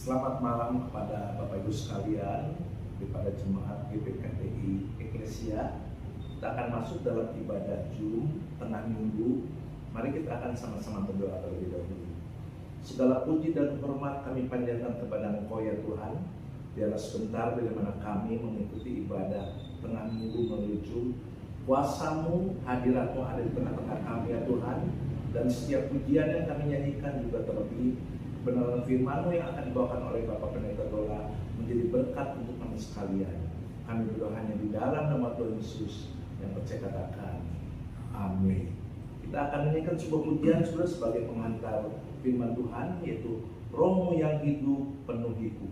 Selamat malam kepada Bapak Ibu sekalian, kepada jemaat GPKTI Eklesia. Kita akan masuk dalam ibadah Jum tengah minggu. Mari kita akan sama-sama berdoa terlebih dahulu. Segala puji dan hormat kami panjatkan kepada Engkau ya Tuhan. Biarlah sebentar bila mana kami mengikuti ibadah tengah minggu menuju kuasa-Mu, hadirat-Mu ada di tengah-tengah kami ya Tuhan. Dan setiap pujian yang kami nyanyikan juga terlebih kebenaran firman-Mu yang akan dibawakan oleh Bapak Pendeta Dola menjadi berkat untuk kami sekalian. Kami berdoa hanya di dalam nama Tuhan Yesus yang percaya katakan amin. Kita akan menyanyikan sebuah pujian sudah sebagai pengantar firman Tuhan, yaitu Roh-Mu yang hidup penuhiku.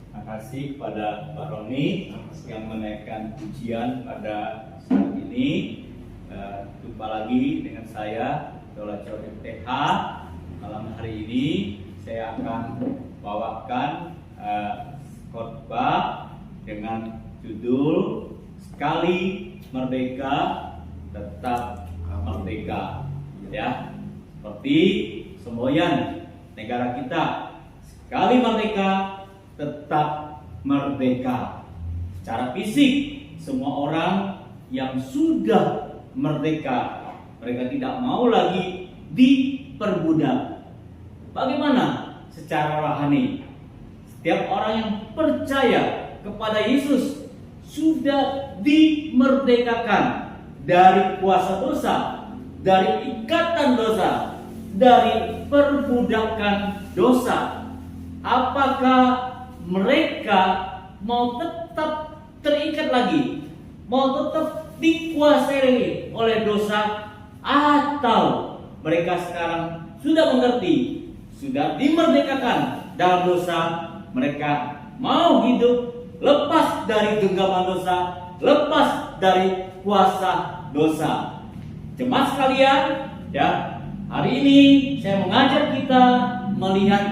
Terima kasih kepada Pak Roni yang menaikkan pujian pada saat ini. Jumpa lagi dengan saya, Dola COMTH. Malam hari ini saya akan bawakan khotbah dengan judul Sekali Merdeka Tetap Merdeka. Ya, seperti semboyan negara kita, sekali merdeka tetap merdeka. Secara fisik, semua orang yang sudah merdeka, mereka tidak mau lagi diperbudak. Bagaimana secara rohani? Setiap orang yang percaya kepada Yesus sudah dimerdekakan dari kuasa dosa, dari ikatan dosa, dari perbudakan dosa. Apakah mereka mau tetap terikat lagi, mau tetap dikuasai oleh dosa, atau mereka sekarang sudah mengerti, sudah dimerdekakan dalam dosa, mereka mau hidup lepas dari genggaman dosa, lepas dari kuasa dosa. Jemaat sekalian, ya, hari ini saya mengajak kita melihat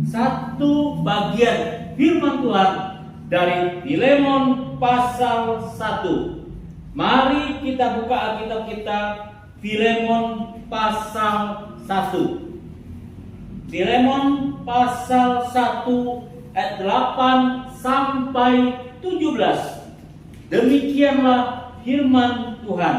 satu bagian firman Tuhan dari Filemon pasal 1. Mari kita buka Alkitab kita, Filemon pasal 1. Filemon pasal 1 ayat 8 sampai 17. Demikianlah firman Tuhan.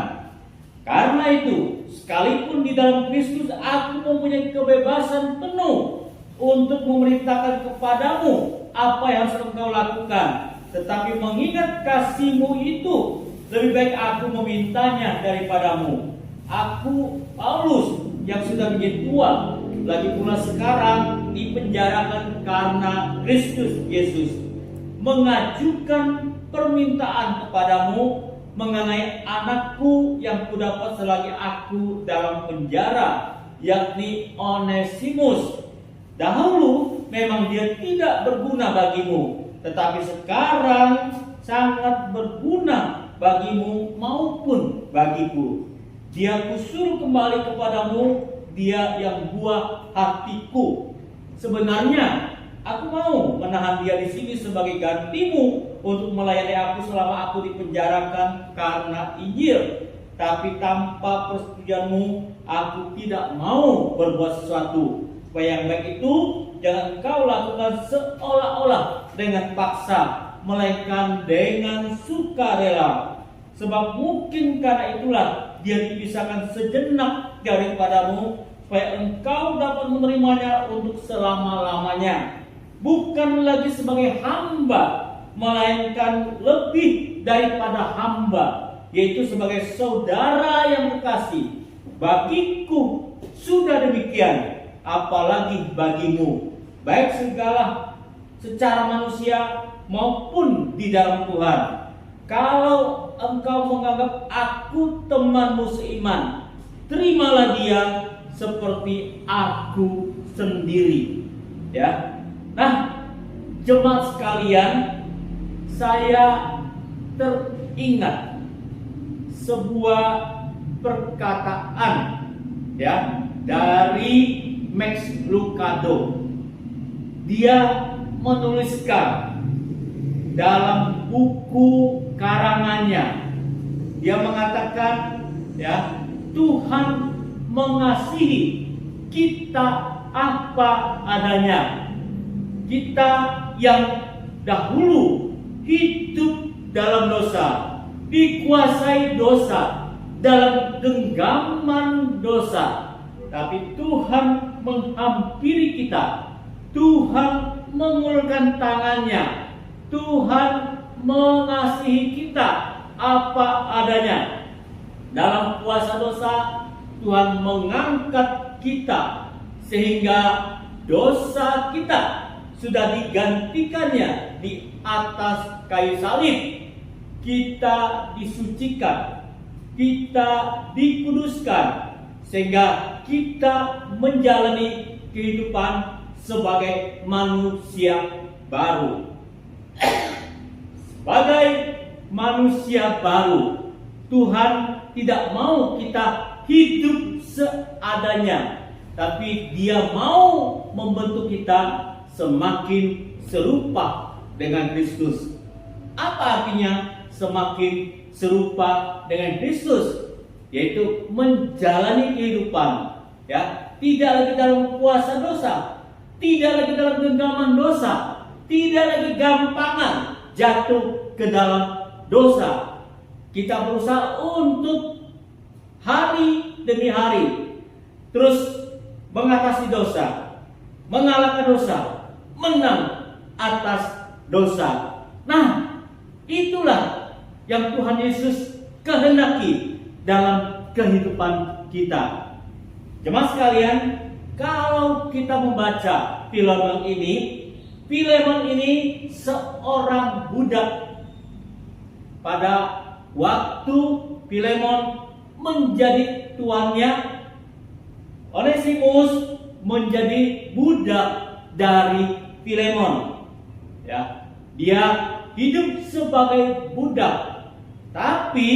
Karena itu, sekalipun di dalam Kristus aku mempunyai kebebasan penuh untuk memerintahkan kepadamu apa yang harus engkau lakukan, tetapi mengingat kasihmu itu, lebih baik aku memintanya daripadamu. Aku, Paulus, yang sudah menjadi tua, lagi pula sekarang dipenjarakan karena Kristus Yesus, mengajukan permintaan kepadamu mengenai anakku yang kudapat selagi aku dalam penjara, yakni Onesimus. Dahulu memang dia tidak berguna bagimu, tetapi sekarang sangat berguna bagimu maupun bagiku. Dia kusuruh kembali kepadamu, dia yang buah hatiku. Sebenarnya aku mau menahan dia di sini sebagai gantimu untuk melayani aku selama aku dipenjarakan karena Injil. Tapi tanpa persetujuanmu aku tidak mau berbuat sesuatu. Supaya yang baik itu jangan engkau lakukan seolah-olah dengan paksa, melainkan dengan sukarela. Sebab mungkin karena itulah dia dipisahkan sejenak daripadamu, supaya engkau dapat menerimanya untuk selama-lamanya. Bukan lagi sebagai hamba, melainkan lebih daripada hamba, yaitu sebagai saudara yang kekasih. Bagiku sudah demikian, apalagi bagimu, baik segala secara manusia maupun di dalam Tuhan. Kalau engkau menganggap aku temanmu seiman, terimalah dia seperti aku sendiri. Ya, nah, jemaat sekalian, saya teringat sebuah perkataan, ya, dari Max Lucado. Dia menuliskan dalam buku karangannya, dia mengatakan, ya, Tuhan mengasihi kita apa adanya. Kita yang dahulu hidup dalam dosa, dikuasai dosa, dalam genggaman dosa, tapi Tuhan menghampiri kita. Tuhan mengulurkan tangannya. Tuhan mengasihi kita apa adanya. Dalam kuasa dosa, Tuhan mengangkat kita sehingga dosa kita sudah digantikannya di atas kayu salib. Kita disucikan, kita dikuduskan, sehingga kita menjalani kehidupan sebagai manusia baru. Sebagai manusia baru, Tuhan tidak mau kita hidup seadanya, tapi Dia mau membentuk kita semakin serupa dengan Kristus. Apa artinya semakin serupa dengan Kristus? Yaitu menjalani kehidupan, ya, tidak lagi dalam kuasa dosa, tidak lagi dalam genggaman dosa, tidak lagi gampangan jatuh ke dalam dosa. Kita berusaha untuk hari demi hari terus mengatasi dosa, mengalahkan dosa, menang atas dosa. Nah, itulah yang Tuhan Yesus kehendaki dalam kehidupan kita. Jemaat sekalian, kalau kita membaca Filemon ini seorang budak pada waktu Filemon menjadi tuannya, Onesimus menjadi budak dari Filemon. Ya, dia hidup sebagai budak, tapi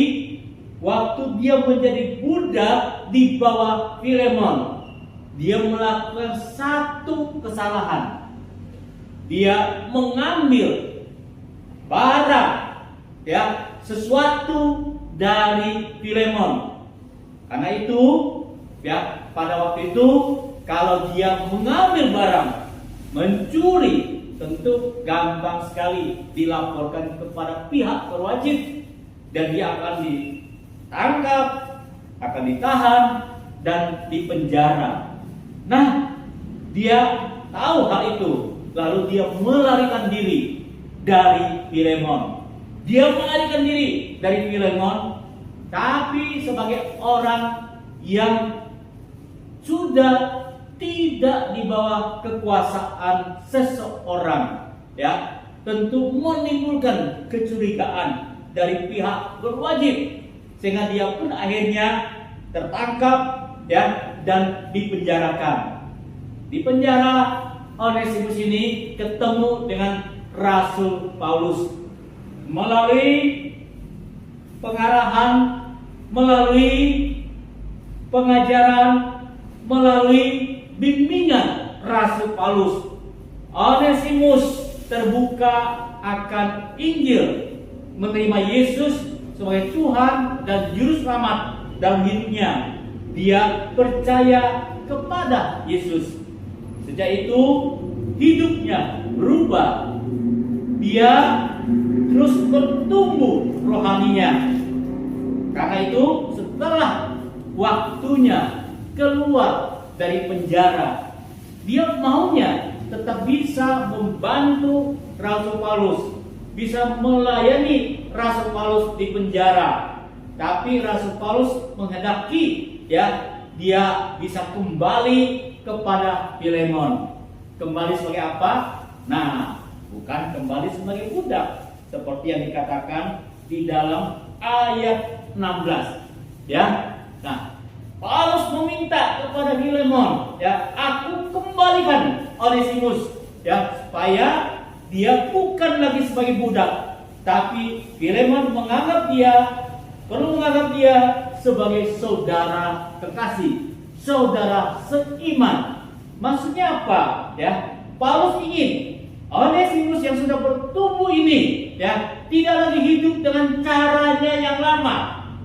waktu dia menjadi budak di bawah Filemon, dia melakukan satu kesalahan. Dia mengambil barang, ya, sesuatu dari Filemon. Karena itu, ya, pada waktu itu kalau dia mengambil barang, mencuri, tentu gampang sekali dilaporkan kepada pihak berwajib dan dia akan ditangkap, akan ditahan dan dipenjara. Nah, dia tahu hal itu, lalu dia melarikan diri dari Filemon. Dia melarikan diri dari Filemon, tapi sebagai orang yang sudah tidak di bawah kekuasaan seseorang, ya, tentu menimbulkan kecurigaan dari pihak berwajib, sehingga dia pun akhirnya tertangkap, ya, dan dipenjarakan. Di penjara, Onesimus ini ketemu dengan Rasul Paulus melalui pengarahan, melalui pengajaran, melalui bimbingan Rasul Paulus. Onesimus terbuka akan Injil, menerima Yesus sebagai Tuhan dan Juru Selamat dalam hidupnya. Dia percaya kepada Yesus. Sejak itu hidupnya berubah. Dia terus bertumbuh rohaninya. Karena itu setelah waktunya keluar dari penjara, dia maunya tetap bisa membantu Rasul Paulus, bisa melayani Rasul Paulus di penjara. Tapi Rasul Paulus menghendaki, ya, dia bisa kembali kepada Filemon. Kembali sebagai apa? Nah, bukan kembali sebagai budak seperti yang dikatakan di dalam ayat 16. Ya. Nah, Paulus meminta kepada Filemon, ya, aku kembalikan Onesimus, ya, supaya dia bukan lagi sebagai budak, tapi Filemon perlu menganggap dia sebagai saudara kekasih, saudara seiman. Maksudnya apa? Ya, Paulus ingin Onesimus yang sudah bertumbuh ini, ya, tidak lagi hidup dengan caranya yang lama,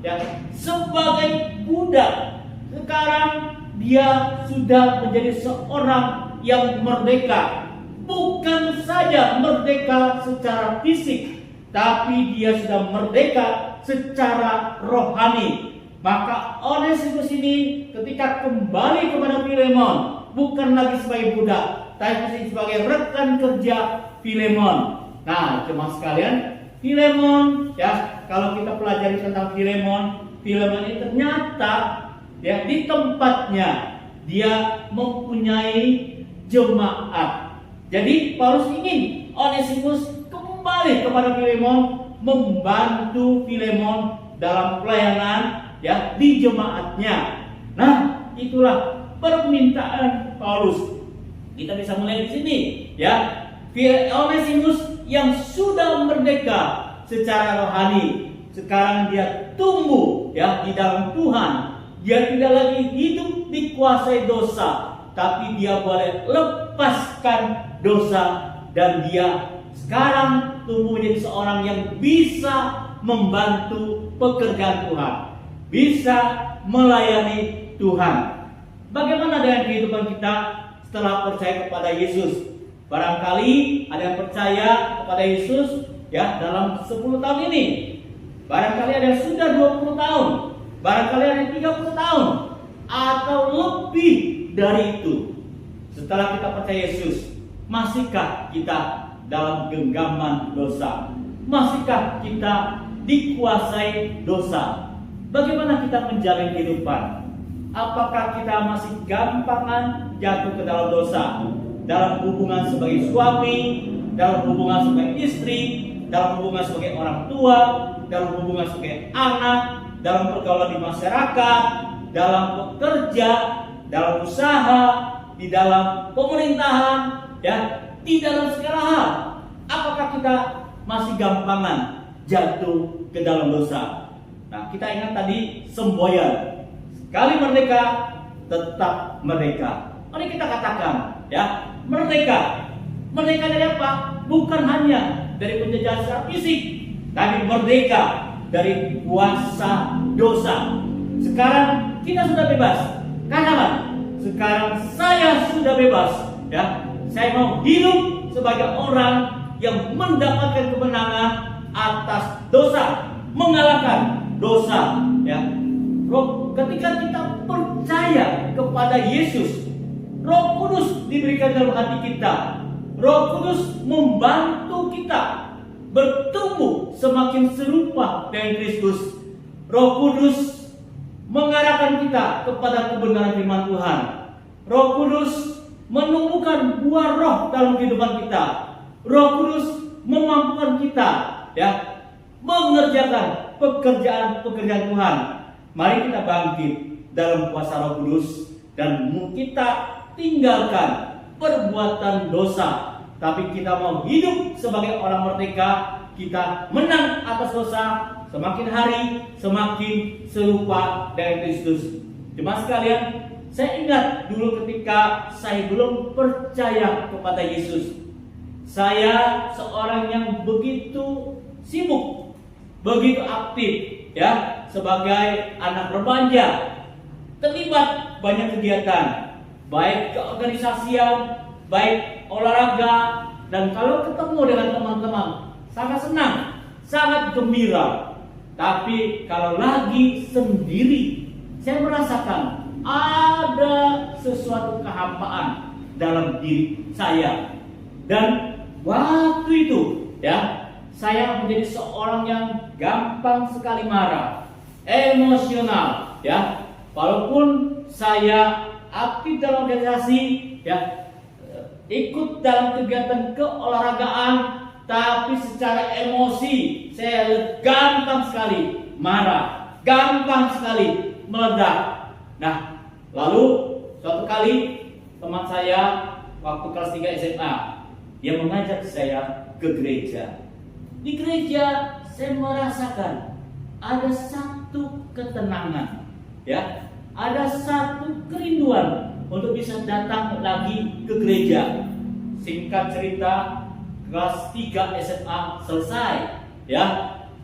ya, sebagai budak. Sekarang dia sudah menjadi seorang yang merdeka. Bukan saja merdeka secara fisik, tapi dia sudah merdeka secara rohani. Maka Onesimus ini ketika kembali kepada Filemon, bukan lagi sebagai budak, tapi sebagai rekan kerja Filemon. Nah, jemaah sekalian, Filemon, ya, kalau kita pelajari tentang Filemon ini ternyata, ya, di tempatnya dia mempunyai jemaat. Jadi Paulus ingin Onesimus kembali kepada Filemon, membantu Filemon dalam pelayanan, ya, di jemaatnya. Nah, itulah permintaan Paulus. Kita bisa melihat di sini, ya, Onesimus yang sudah merdeka secara rohani, sekarang dia tumbuh, ya, di dalam Tuhan. Dia tidak lagi hidup dikuasai dosa, tapi dia boleh lepaskan dosa, dan dia sekarang tumbuh menjadi seorang yang bisa membantu pekerjaan Tuhan, bisa melayani Tuhan. Bagaimana dengan kehidupan kita setelah percaya kepada Yesus? Barangkali ada yang percaya kepada Yesus, ya, dalam 10 tahun ini. Barangkali ada yang sudah 20 tahun. Barangkali ada yang 30 tahun. Atau lebih dari itu. Setelah kita percaya Yesus, masihkah kita dalam genggaman dosa? Masihkah kita dikuasai dosa? Bagaimana kita menjalani kehidupan? Apakah kita masih gampangan jatuh ke dalam dosa? Dalam hubungan sebagai suami, dalam hubungan sebagai istri, dalam hubungan sebagai orang tua, dalam hubungan sebagai anak, dalam pergaulan di masyarakat, dalam bekerja, dalam usaha, di dalam pemerintahan, ya, di dalam segala hal. Apakah kita masih gampangan jatuh ke dalam dosa? Nah, kita ingat tadi semboyan. Sekali merdeka, tetap merdeka. Mari kita katakan, ya, merdeka. Merdeka dari apa? Bukan hanya dari penjajahan secara fisik, tapi merdeka dari kuasa dosa. Sekarang kita sudah bebas. Katakan, sekarang saya sudah bebas, ya. Saya mau hidup sebagai orang yang mendapatkan kemenangan atas dosa, mengalahkan dosa, ya. Ketika kita percaya kepada Yesus, Roh Kudus diberikan dalam hati kita. Roh Kudus membantu kita bertumbuh semakin serupa dengan Kristus. Roh Kudus mengarahkan kita kepada kebenaran firman Tuhan. Roh Kudus menumbuhkan buah roh dalam kehidupan kita. Roh Kudus memampukan kita, ya, mengerjakan pekerjaan-pekerjaan Tuhan. Mari kita bangkit dalam kuasa Roh Kudus dan kita tinggalkan perbuatan dosa, tapi kita mau hidup sebagai orang merdeka. Kita menang atas dosa. Semakin hari semakin serupa dengan Kristus. Jemaat sekalian, saya ingat dulu ketika saya belum percaya kepada Yesus. Saya seorang yang begitu sibuk, begitu aktif, ya, sebagai anak remaja, terlibat banyak kegiatan, baik keorganisasian, baik olahraga, dan kalau ketemu dengan teman-teman sangat senang, sangat gembira. Tapi kalau lagi sendiri, saya merasakan ada sesuatu kehampaan dalam diri saya. Dan waktu itu, ya, saya menjadi seorang yang gampang sekali marah, emosional, ya. Walaupun saya aktif dalam organisasi, ya, ikut dalam kegiatan keolahragaan, tapi secara emosi saya gampang sekali marah, gampang sekali meledak. Nah, lalu suatu kali teman saya waktu kelas 3 SMA, dia mengajak saya ke gereja. Di gereja saya merasakan ada satu ketenangan, ya, ada satu kerinduan untuk bisa datang lagi ke gereja. Singkat cerita, kelas 3 SMA selesai, ya.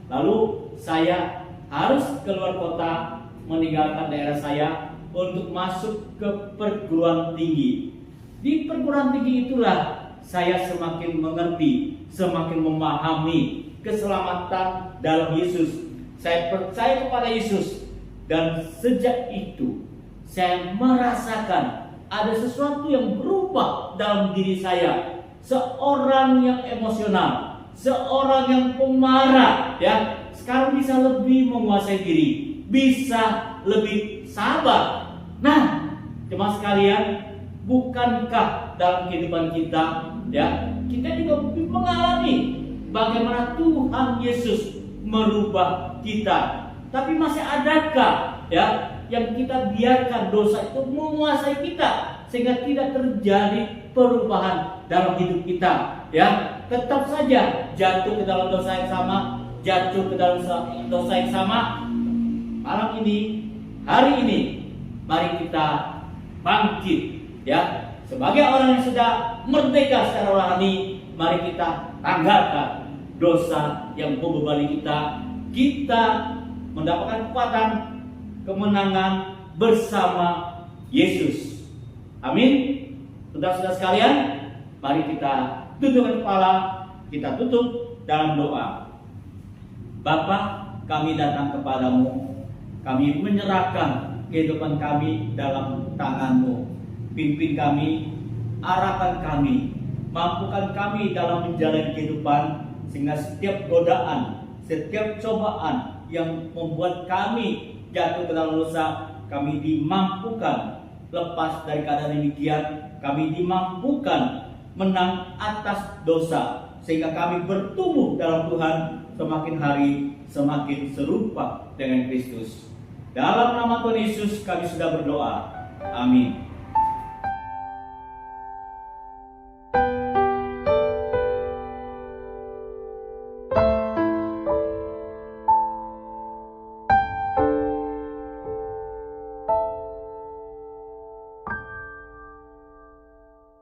Lalu saya harus keluar kota, meninggalkan daerah saya untuk masuk ke perguruan tinggi. Di perguruan tinggi itulah saya semakin mengerti, semakin memahami keselamatan dalam Yesus. Saya percaya kepada Yesus, dan sejak itu saya merasakan ada sesuatu yang berubah dalam diri saya. Seorang yang emosional, seorang yang pemarah, ya, sekarang bisa lebih menguasai diri, bisa lebih sabar. Nah, jemaat sekalian, bukankah dalam kehidupan kita, ya, kita juga mengalami bagaimana Tuhan Yesus merubah kita. Tapi masih adakah, ya, yang kita biarkan dosa itu menguasai kita sehingga tidak terjadi perubahan dalam hidup kita, ya? Tetap saja jatuh ke dalam dosa yang sama, jatuh ke dalam dosa yang sama. Malam ini, hari ini, mari kita bangkit, ya, sebagai orang yang sudah merdeka secara rohani. Mari kita tanggalkan dosa yang membebani kita. Kita mendapatkan kekuatan, kemenangan bersama Yesus. Amin. Saudara-saudara sekalian, mari kita tundukkan kepala, kita tutup dalam doa. Bapa, kami datang kepadamu, kami menyerahkan kehidupan kami dalam tangan-Mu. Pimpin kami, arahkan kami, mampukan kami dalam menjalani kehidupan, sehingga setiap godaan, setiap cobaan yang membuat kami jatuh ke dalam dosa, kami dimampukan lepas dari keadaan demikian. Kami dimampukan menang atas dosa, sehingga kami bertumbuh dalam Tuhan, semakin hari semakin serupa dengan Kristus. Dalam nama Tuhan Yesus kami sudah berdoa. Amin.